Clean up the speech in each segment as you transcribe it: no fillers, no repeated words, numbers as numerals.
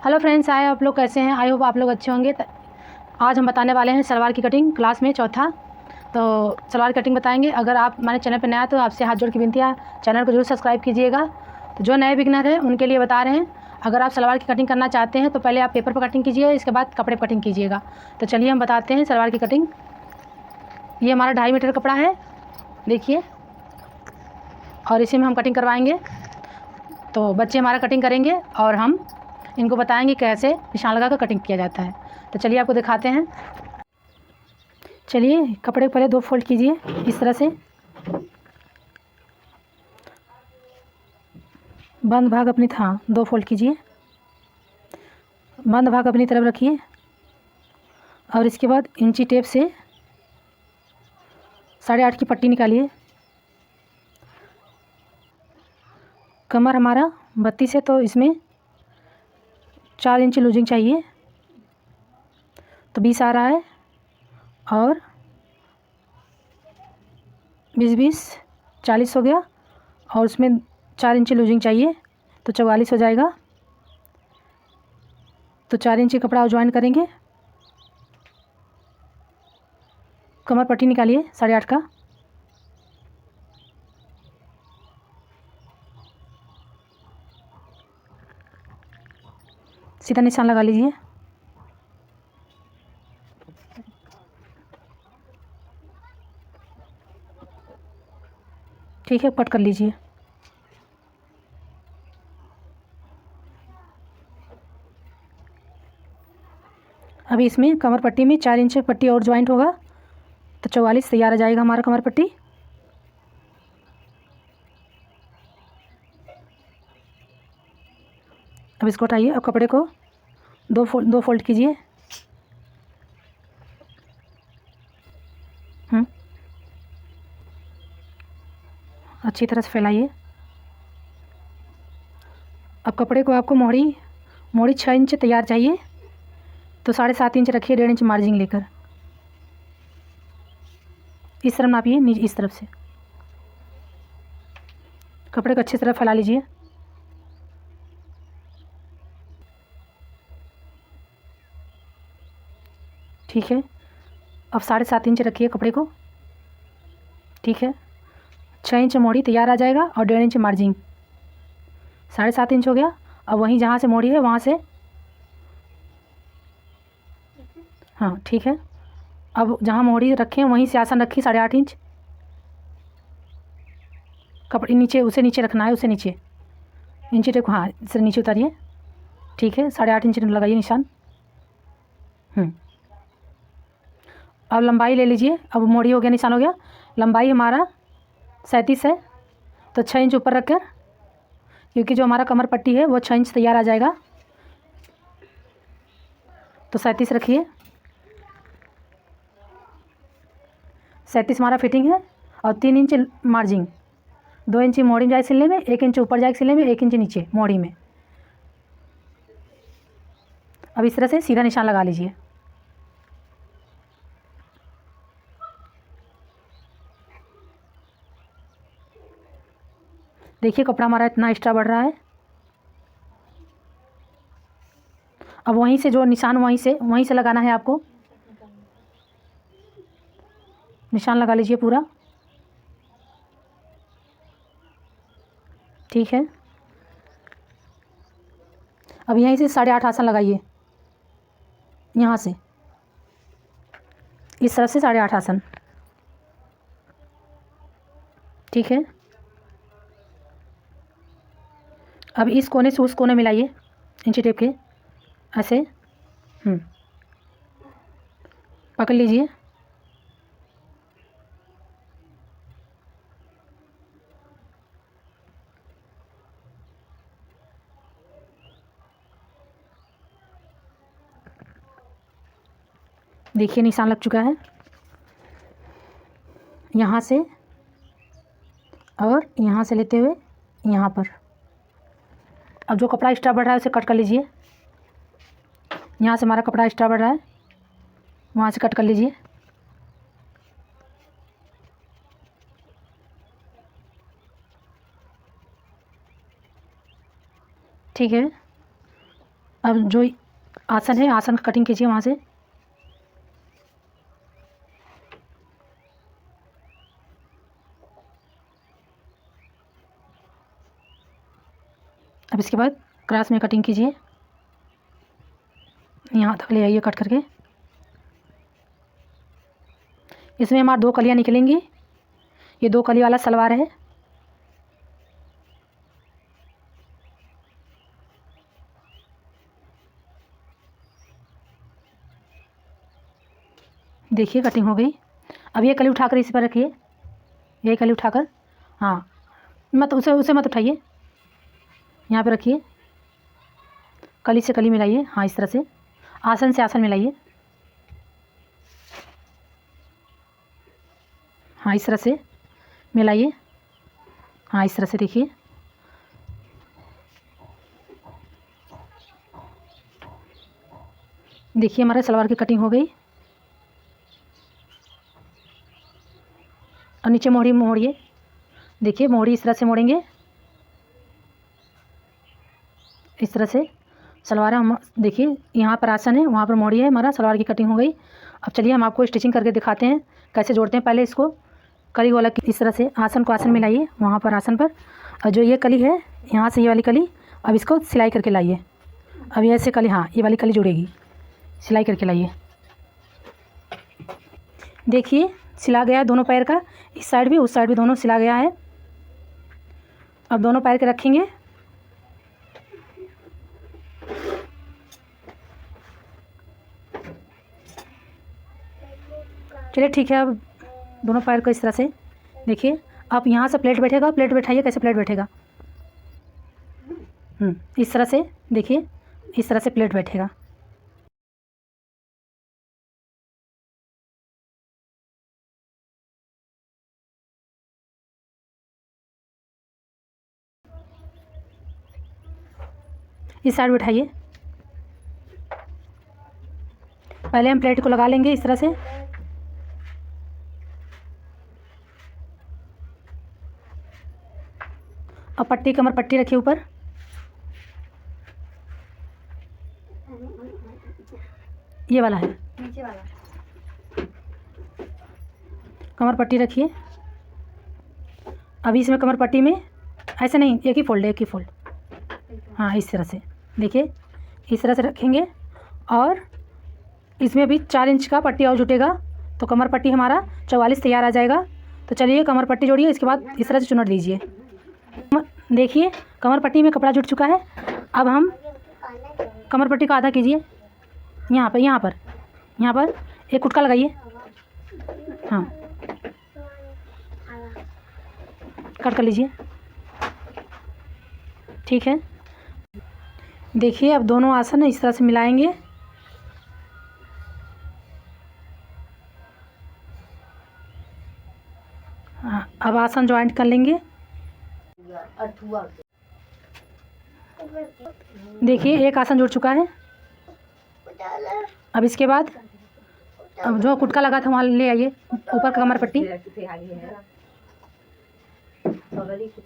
Hello friends, आए आप लोग कैसे हैं? आई होप आप लोग अच्छे होंगे। आज हम बताने वाले हैं सलवार की कटिंग, क्लास में चौथा। तो सलवार कटिंग बताएंगे। अगर आप हमारे चैनल पर नया तो आपसे हाथ जोड़ की विनती है, चैनल को जरूर सब्सक्राइब कीजिएगा। तो जो नए बिगनर हैं उनके लिए बता रहे हैं, अगर आप सलवार की कटिंग करना चाहते हैं तो पहले आप पेपर पर कटिंग कीजिए, इसके बाद कपड़े पर कटिंग कीजिएगा। तो चलिए हम बताते हैं सलवार की कटिंग। ये हमारा 2.5 मीटर कपड़ा है, देखिए, और इसी में हम कटिंग करवाएंगे। तो बच्चे हमारा कटिंग करेंगे और हम इनको बताएंगे कैसे निशान लगा कर कटिंग किया जाता है। तो चलिए आपको दिखाते हैं। चलिए, कपड़े को पहले 2 फोल्ड कीजिए इस तरह से। बंद भाग अपनी 2 फोल्ड कीजिए, बंद भाग अपनी तरफ रखिए और इसके बाद इंची टेप से 8.5 की पट्टी निकालिए। कमर हमारा 32 है तो इसमें 4 इंच लूजिंग चाहिए, तो 20 आ रहा है, और 20 40 हो गया, और उसमें 4 इंच लूजिंग चाहिए तो 44 हो जाएगा। तो 4 इंच कपड़ा ज्वाइन करेंगे। कमर पट्टी निकालिए 8.5 का, सीधा निशान लगा लीजिए। ठीक है, कट कर लीजिए। अभी इसमें कमर पट्टी में 4 इंच पट्टी और ज्वाइंट होगा तो 44 तैयार आ जाएगा हमारा कमर पट्टी। अब इसको उठाइए और कपड़े को 2 फोल्ड कीजिए। अच्छी तरह से फैलाइए। अब कपड़े को आपको मोड़ी 6 इंच तैयार चाहिए, तो 7.5 इंच रखिए, 1.5 इंच मार्जिन लेकर इस तरफ नापिए, नीचे इस तरफ से। कपड़े को अच्छी तरह फैला लीजिए। ठीक है, अब 7.5 इंच रखिए कपड़े को। ठीक है, 6 इंच मोड़ी तैयार आ जाएगा और 1.5 इंच मार्जिन, 7.5 इंच हो गया। अब वहीं जहाँ से मोड़ी है वहाँ से, हाँ ठीक है, अब जहाँ मोड़ी रखें वहीं से आसन रखिए 8.5 इंच। कपड़े नीचे, उसे नीचे रखना है, उसे नीचे इंची टेप, हाँ इसे नीचे उतारिए। ठीक है, 8.5 इंच लगाइए निशान। अब लंबाई ले लीजिए। अब मोड़ी हो गया, निशान हो गया। लंबाई हमारा 37 है, तो 6 इंच ऊपर रखकर, क्योंकि जो हमारा कमर पट्टी है वो 6 इंच तैयार आ जाएगा, तो 37 रखिए। 37 हमारा फिटिंग है, और 3 इंच मार्जिन, 2 इंच मोड़ी में जाए सिलने में, 1 इंच ऊपर जाए सिलने में, 1 इंच नीचे मोड़ी में। अब इस तरह से सीधा निशान लगा लीजिए। देखिए कपड़ा हमारा इतना एक्स्ट्रा बढ़ रहा है। अब वहीं से जो निशान, वहीं से लगाना है आपको। निशान लगा लीजिए पूरा। ठीक है, अब यहीं से 8.5 आसन लगाइए, यहाँ से इस तरफ से 8.5 आसन। ठीक है, अब इस कोने से उस कोने मिलाइए इंची टेप के, ऐसे पकड़ लीजिए। देखिए निशान लग चुका है यहाँ से, और यहाँ से लेते हुए यहाँ पर। अब जो कपड़ा एक्स्ट्रा बढ़ रहा है उसे कट कर लीजिए। यहाँ से हमारा कपड़ा एक्स्ट्रा बढ़ रहा है, वहाँ से कट कर लीजिए। ठीक है, अब जो आसन है, आसन का कटिंग कीजिए वहाँ से। अब इसके बाद क्रॉस में कटिंग कीजिए, यहाँ तक ले आइए कट करके। इसमें हमारी 2 कलियाँ निकलेंगी। ये 2 कली वाला सलवार है। देखिए कटिंग हो गई। अब ये कली उठाकर इसी पर रखिए, ये कली उठाकर, हाँ मत उसे मत उठाइए, यहाँ पे रखिए। कली से कली मिलाइए, हाँ इस तरह से, आसन से आसन मिलाइए, हाँ इस तरह से मिलाइए, हाँ इस तरह से। देखिए देखिए हमारे सलवार की कटिंग हो गई। और नीचे मोहरी मोड़िए, देखिए मोहरी इस तरह से मोड़ेंगे, इस तरह से सलवार हम देखिए यहाँ पर आसन है, वहाँ पर मोड़ी है, हमारा सलवार की कटिंग हो गई। अब चलिए हम आपको स्टिचिंग करके दिखाते हैं कैसे जोड़ते हैं। पहले इसको कली वाला इस तरह से आसन को आसन मिलाइए, वहाँ पर आसन पर, और जो ये कली है यहाँ से ये वाली कली, अब इसको सिलाई करके लाइए। अब ये ऐसे कली, हाँ ये वाली कली जुड़ेगी, सिलाई करके लाइए। देखिए सिला गया है दोनों पैर का, इस साइड भी उस साइड भी दोनों सिला गया है। अब दोनों पैर के रखेंगे, चलिए ठीक है। अब दोनों पैर को इस तरह से देखिए, आप यहाँ से प्लेट बैठेगा, प्लेट बैठाइए, कैसे प्लेट बैठेगा, इस तरह से देखिए, इस तरह से प्लेट बैठेगा। इस साइड बैठाइए, पहले हम प्लेट को लगा लेंगे इस तरह से, अब पट्टी, कमर पट्टी रखिए ऊपर, ये वाला है नीचे वाला, कमर पट्टी रखिए। अभी इसमें कमर पट्टी में ऐसे नहीं, एक ही फोल्ड है, एक ही फोल्ड, हाँ इस तरह से देखिए, इस तरह से रखेंगे। और इसमें भी 4 इंच का पट्टी और जुटेगा, तो कमर पट्टी हमारा 44 तैयार आ जाएगा। तो चलिए कमर पट्टी जोड़िए, इसके बाद इस तरह से चुनट दीजिए। देखिए कमर पट्टी में कपड़ा जुट चुका है। अब हम कमर पट्टी का आधा कीजिए, यहाँ पर यहाँ पर यहाँ पर एक कुटका लगाइए, हाँ कट कर लीजिए, ठीक है। देखिए अब दोनों आसन इस तरह से मिलाएंगे, हाँ अब आसन ज्वाइंट कर लेंगे। देखिए एक आसन जुड़ चुका है। अब इसके बाद अब जो कुटका लगा था वहाँ ले आइए, ऊपर का कमर पट्टी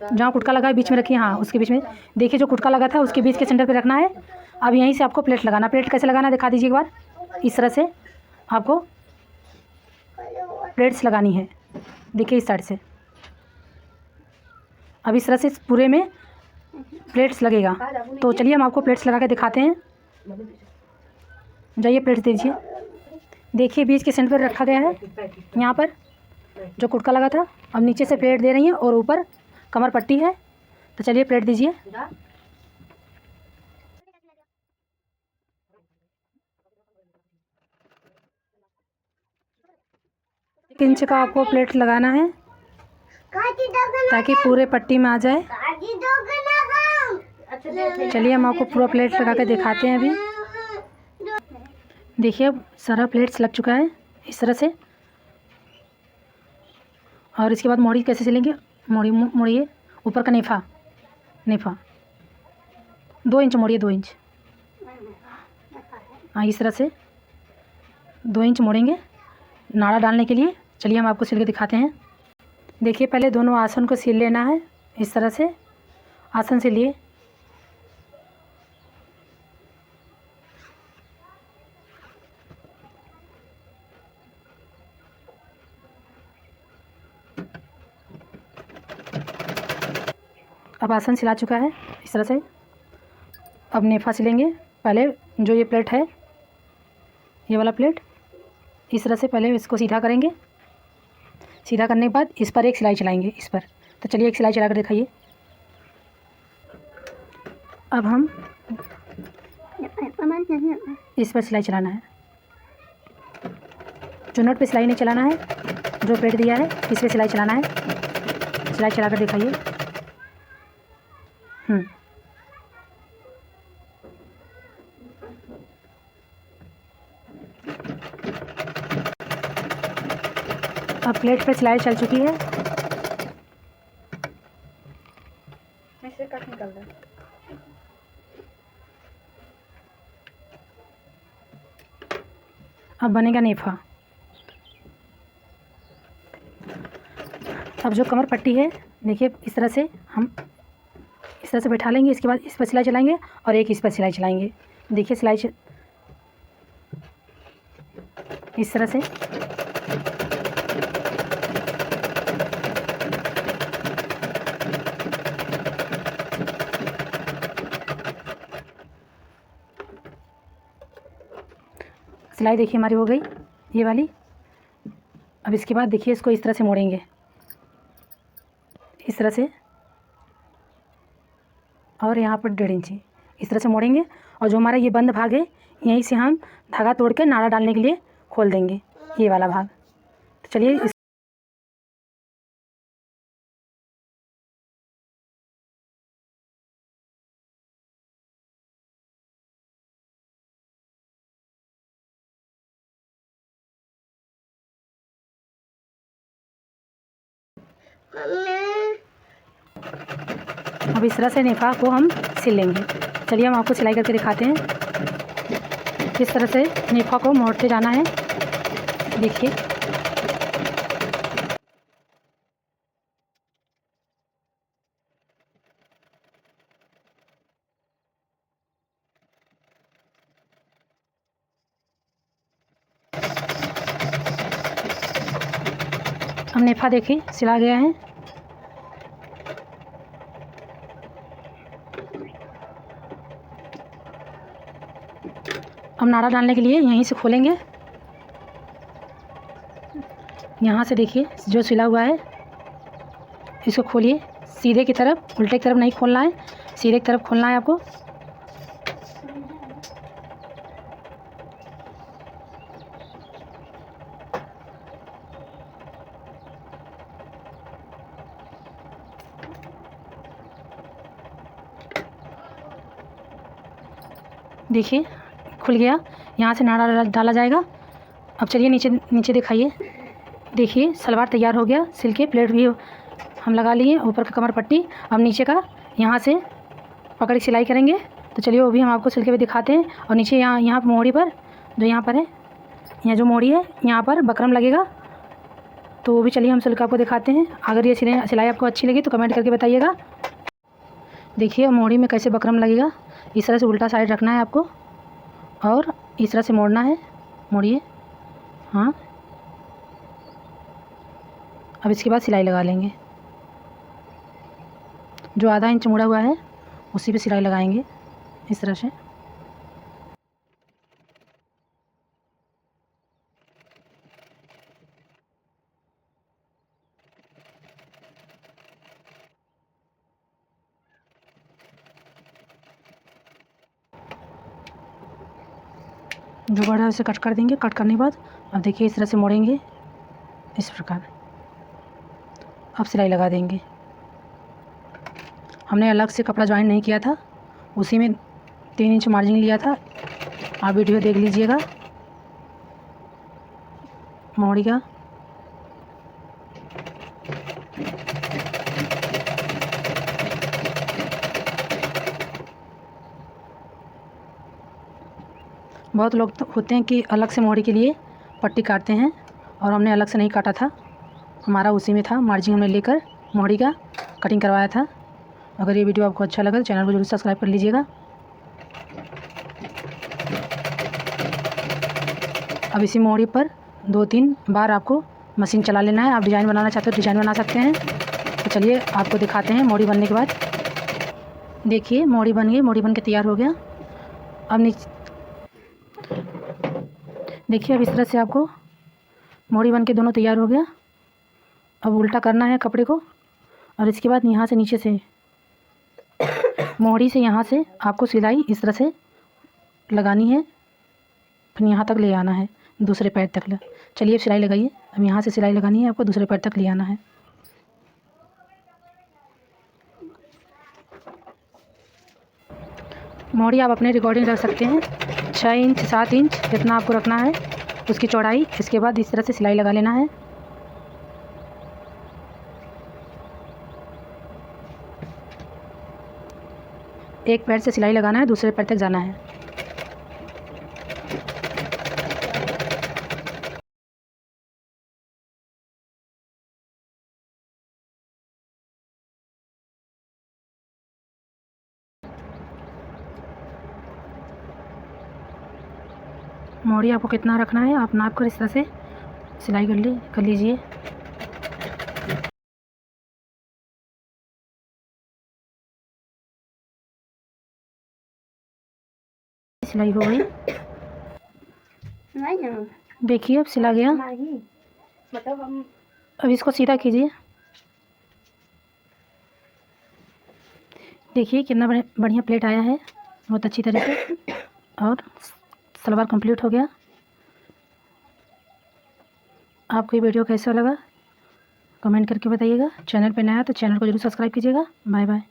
जहाँ कुटका लगा है बीच में रखिए, हाँ उसके बीच में देखिए, जो कुटका लगा था उसके बीच के सेंटर पे रखना है। अब यहीं से आपको प्लेट लगाना, प्लेट कैसे लगाना दिखा दीजिए एक बार। इस तरह से आपको प्लेट्स लगानी है, देखिए इस साइड से। अब इस तरह से पूरे में प्लेट्स लगेगा। तो चलिए हम आपको प्लेट्स लगा के दिखाते हैं। जाइए प्लेट्स दीजिए, देखिए बीच के सेंटर पर रखा गया है, यहाँ पर जो कुटका लगा था। अब नीचे से प्लेट दे रही हैं और ऊपर कमर पट्टी है। तो चलिए प्लेट दीजिए, 1 इंच का आपको प्लेट लगाना है ताकि पूरे पट्टी में आ जाए। चलिए हम आपको पूरा प्लेट लगा के दिखाते हैं। अभी देखिए अब सारा प्लेट्स लग चुका है इस तरह से। और इसके बाद मोड़ी कैसे सिलेंगे, मोड़िए ऊपर का नेफा 2 इंच मोड़िए, 2 इंच, हाँ इस तरह से 2 इंच मोड़ेंगे नाड़ा डालने के लिए। चलिए हम आपको सिल के दिखाते हैं। देखिए पहले दोनों आसन को सिल लेना है, इस तरह से आसन से लिए, अब आसन सिला चुका है इस तरह से। अब नेफा सिलेंगे। पहले जो ये प्लेट है, ये वाला प्लेट, इस तरह से पहले इसको सीधा करेंगे। सीधा करने के बाद इस पर एक सिलाई चलाएंगे, इस पर। तो चलिए एक सिलाई चला कर दिखाइए। अब हम इस पर सिलाई चलाना है। जो नट पे सिलाई नहीं चलाना है, जो प्लेट दिया है इस पर सिलाई चलाना है। सिलाई चला कर दिखाइए। अब प्लेट पर सिलाई चल चुकी है। इससे कट निकल रहा है। अब बनेगा नेफा। अब जो कमर पट्टी है, देखिए इस तरह से हम इस तरह से बैठा लेंगे। इसके बाद इस पर सिलाई चलाएंगे और एक इस पर सिलाई चलाएंगे। देखिए सिलाई इस तरह से। सिलाई देखिए हमारी हो गई ये वाली। अब इसके बाद देखिए इसको इस तरह से मोड़ेंगे, इस तरह से, और यहाँ पर 1.5 इंची इस तरह से मोड़ेंगे। और जो हमारा ये बंद भाग है, यहीं से हम धागा तोड़ कर नाड़ा डालने के लिए खोल देंगे, ये वाला भाग। तो चलिए अब इस तरह से नेफा को हम सिल लेंगे। चलिए हम आपको सिलाई करके दिखाते हैं। किस तरह से नेफा को मोड़ते जाना है, देखिए। अब नेफा देखिए सिला गया है। अब नाड़ा डालने के लिए यहीं से खोलेंगे। यहाँ से देखिए जो सिला हुआ है इसको खोलिए। सीधे की तरफ, उल्टे की तरफ नहीं खोलना है, सीधे की तरफ खोलना है आपको। देखिए खुल गया। यहाँ से नाड़ा डाला जाएगा। अब चलिए नीचे नीचे दिखाइए। देखिए सलवार तैयार हो गया। सिल के प्लेट भी हम लगा लिए, ऊपर का कमर पट्टी। अब नीचे का यहाँ से पकड़ के सिलाई करेंगे। तो चलिए वो भी हम आपको सिल के भी दिखाते हैं। और नीचे यहाँ मोड़ी पर, जो यहाँ पर है, यहाँ जो मोड़ी है यहाँ पर बकरम लगेगा। तो वो भी चलिए हम सिल के आपको दिखाते हैं। अगर ये सिलाई आपको अच्छी लगी तो कमेंट करके बताइएगा। देखिए मोड़ी में कैसे बकरम लगेगा। इस तरह से उल्टा साइड रखना है आपको और इस तरह से मोड़ना है। मोड़िए, हाँ। अब इसके बाद सिलाई लगा लेंगे। जो आधा इंच मुड़ा हुआ है उसी पे सिलाई लगाएंगे इस तरह से। जो बड़ा है उसे कट कर देंगे। कट करने के बाद अब देखिए इस तरह से मोड़ेंगे इस प्रकार। अब सिलाई लगा देंगे। हमने अलग से कपड़ा ज्वाइन नहीं किया था, उसी में 3 इंच मार्जिन लिया था। आप वीडियो देख लीजिएगा। मोड़ी का बहुत लोग तो होते हैं कि अलग से मोड़ी के लिए पट्टी काटते हैं, और हमने अलग से नहीं काटा था। हमारा उसी में था, मार्जिन हमने लेकर मोड़ी का कटिंग करवाया था। अगर ये वीडियो आपको अच्छा लगा तो चैनल को जरूर सब्सक्राइब कर लीजिएगा। अब इसी मोड़ी पर 2-3 बार आपको मशीन चला लेना है। आप डिज़ाइन बनाना चाहते हो डिज़ाइन बना सकते हैं। तो चलिए आपको दिखाते हैं मोड़ी बनने के बाद। देखिए मोड़ी बन गई, मोड़ी बन के तैयार हो गया। अब नीचे देखिए, अब इस तरह से आपको मोड़ी बन के दोनों तैयार हो गया। अब उल्टा करना है कपड़े को, और इसके बाद यहाँ से नीचे से मोड़ी से यहाँ से आपको सिलाई इस तरह से लगानी है, फिर यहाँ तक ले आना है, दूसरे पैर तक। चलिए सिलाई लगाइए। अब यहाँ से सिलाई लगानी है आपको, दूसरे पैर तक ले आना है। मोड़ी आप अपने रिकॉर्डिंग रख सकते हैं, 6 इंच 7 इंच जितना आपको रखना है उसकी चौड़ाई। इसके बाद इस तरह से सिलाई लगा लेना है। एक पैर से सिलाई लगाना है, दूसरे पैर तक जाना है। मोड़ी आपको कितना रखना है आप नाप कर इस तरह से सिलाई कर लीजिए। सिलाई हो गई, देखिए अब सिला गया। मतलब अब इसको सीधा कीजिए। देखिए कितना बढ़िया प्लेट आया है, बहुत अच्छी तरह से। और सलवार कंप्लीट हो गया। आपको ये वीडियो कैसा लगा कमेंट करके बताइएगा। चैनल पे नया तो चैनल को जरूर सब्सक्राइब कीजिएगा। Bye bye.